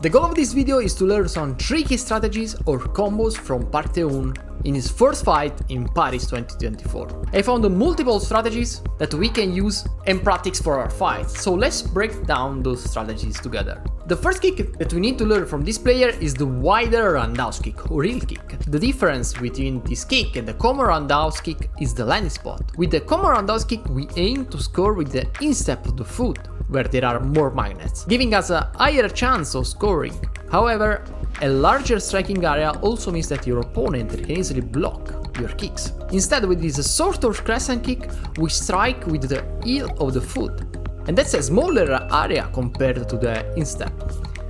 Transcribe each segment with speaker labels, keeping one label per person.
Speaker 1: The goal of this video is to learn some tricky strategies or combos from Park Tae Joon in his first fight in Paris 2024. I found multiple strategies that we can use and practice for our fights, so let's break down those strategies together. The first kick that we need to learn from this player is the wider roundhouse kick or heel kick. The difference between this kick and the common roundhouse kick is the landing spot. With the common roundhouse kick we aim to score with the instep of the foot, where there are more magnets, giving us a higher chance of scoring. However, a larger striking area also means that your opponent can easily block your kicks. Instead, with this sort of crescent kick, we strike with the heel of the foot, and that's a smaller area compared to the instep.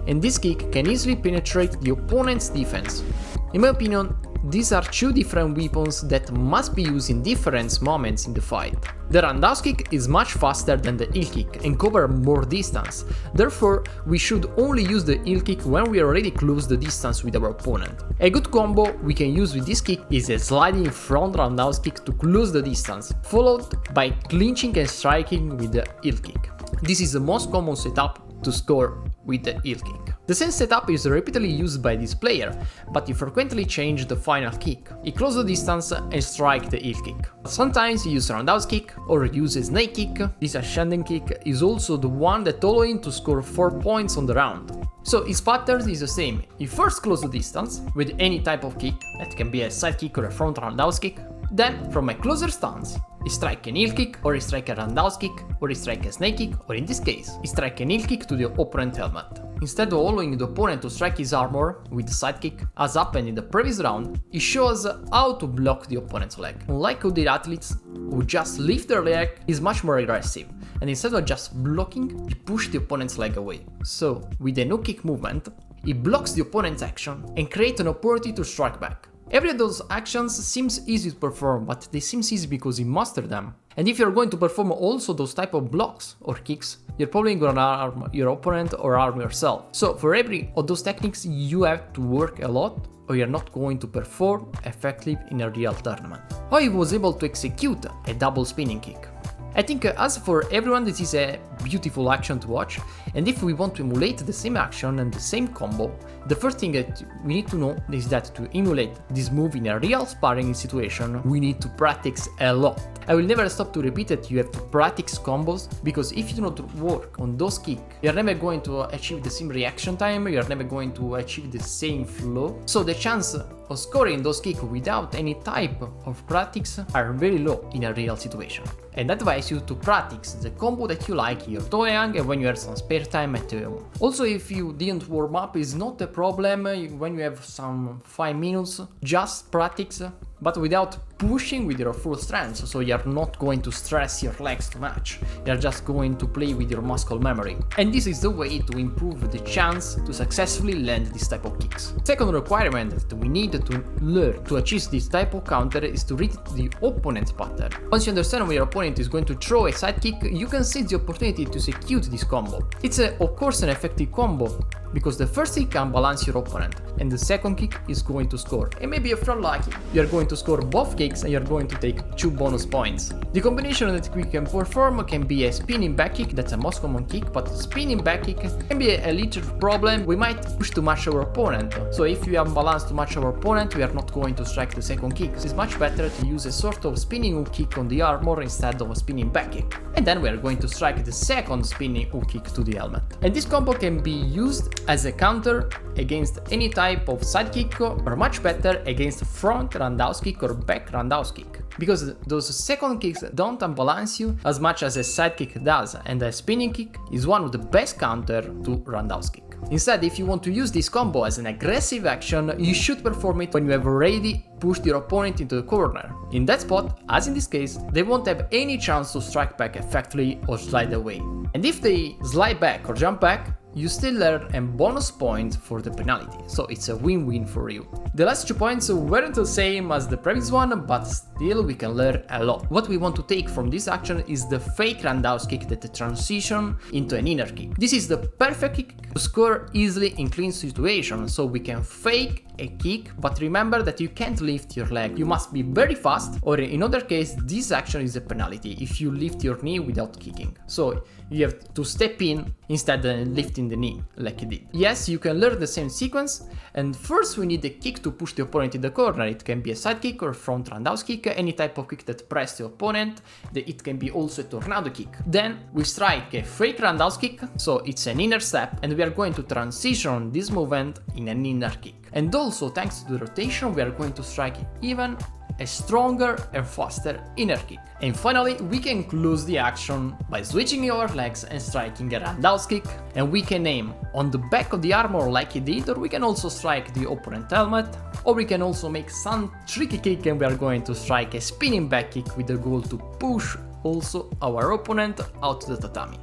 Speaker 1: And this kick can easily penetrate the opponent's defense. In my opinion, these are two different weapons that must be used in different moments in the fight. The roundhouse kick is much faster than the heel kick and covers more distance, therefore we should only use the heel kick when we already close the distance with our opponent. A good combo we can use with this kick is a sliding front roundhouse kick to close the distance, followed by clinching and striking with the heel kick. This is the most common setup to score with the heel kick. The same setup is repeatedly used by this player, but he frequently changes the final kick. He closes the distance and strikes the heel kick. Sometimes he uses roundhouse kick or uses snake kick. This ascending kick is also the one that allows him to score 4 points on the round. So his pattern is the same. He first closes the distance with any type of kick, that can be a side kick or a front roundhouse kick. Then, from a closer stance, he strikes an heel kick, or he strikes a roundhouse kick, or he strikes a snake kick, or in this case, he strikes an heel kick to the opponent's helmet. Instead of allowing the opponent to strike his armor with the side kick, as happened in the previous round, he shows how to block the opponent's leg. Unlike other athletes who just lift their leg, he's much more aggressive, and instead of just blocking, he pushes the opponent's leg away. So, with a no kick movement, he blocks the opponent's action and creates an opportunity to strike back. Every of those actions seems easy to perform, but they seem easy because you master them. And if you're going to perform also those type of blocks or kicks, you're probably going to harm your opponent or harm yourself. So for every of those techniques you have to work a lot, or you're not going to perform effectively in a real tournament. How he was able to execute a double spinning kick. I think as for everyone this is a beautiful action to watch, and if we want to emulate the same action and the same combo, the first thing that we need to know is that to emulate this move in a real sparring situation, we need to practice a lot. I will never stop to repeat that you have to practice combos, because if you do not work on those kicks, you're never going to achieve the same reaction time, you're never going to achieve the same flow, so the chance of scoring those kicks without any type of practice are very low in a real situation. And I advise you to practice the combo that you like in your Toyang and when you have some spare time at home. Also, if you didn't warm up, it's not a problem when you have some 5 minutes, just practice, but without pushing with your full strength, so you're not going to stress your legs too much, you're just going to play with your muscle memory. And this is the way to improve the chance to successfully land this type of kicks. Second requirement that we need to learn to achieve this type of counter is to read the opponent's pattern. Once you understand when your opponent is going to throw a side kick, you can seize the opportunity to execute this combo. It's of course an effective combo, because the first kick can balance your opponent, and the second kick is going to score. And maybe if you're lucky, you're going to score both kicks and you're going to take 2 bonus points. The combination that we can perform can be a spinning back kick, that's the most common kick, but spinning back kick can be a little problem. We might push too much our opponent, so if we unbalance too much our opponent, we are not going to strike the second kick. So it's much better to use a sort of spinning hook kick on the armor instead of a spinning back kick. And then we are going to strike the second spinning hook kick to the helmet. And this combo can be used as a counter against any type of side kick, or much better against front roundhouse kick or back roundhouse kick, because those second kicks don't unbalance you as much as a side kick does, and a spinning kick is one of the best counter to roundhouse kick. Instead, if you want to use this combo as an aggressive action, you should perform it when you have already pushed your opponent into the corner. In that spot, as in this case, they won't have any chance to strike back effectively or slide away. And if they slide back or jump back, you still earn a bonus point for the penalty, so it's a win-win for you. The last 2 points weren't the same as the previous one, but still we can learn a lot. What we want to take from this action is the fake roundhouse kick that transitions into an inner kick. This is the perfect kick to score easily in clean situations, so we can fake a kick, but remember that you can't lift your leg. You must be very fast, or in other case, this action is a penalty if you lift your knee without kicking. So you have to step in instead of lifting in the knee, like he did. Yes, you can learn the same sequence, and first we need a kick to push the opponent in the corner. It can be a side kick or front roundhouse kick, any type of kick that press the opponent. It can be also a tornado kick. Then we strike a fake roundhouse kick, so it's an inner step, and we are going to transition this movement in an inner kick. And also, thanks to the rotation, we are going to strike even a stronger and faster inner kick. And finally, we can close the action by switching our legs and striking a roundhouse kick, and we can aim on the back of the armor like he did, or we can also strike the opponent helmet, or we can also make some tricky kick and we are going to strike a spinning back kick with the goal to push also our opponent out to the tatami.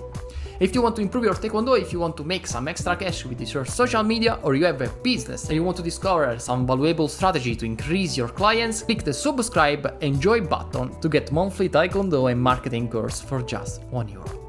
Speaker 1: If you want to improve your Taekwondo, if you want to make some extra cash with your social media, or you have a business and you want to discover some valuable strategy to increase your clients, click the subscribe and join button to get monthly Taekwondo and marketing course for just €1.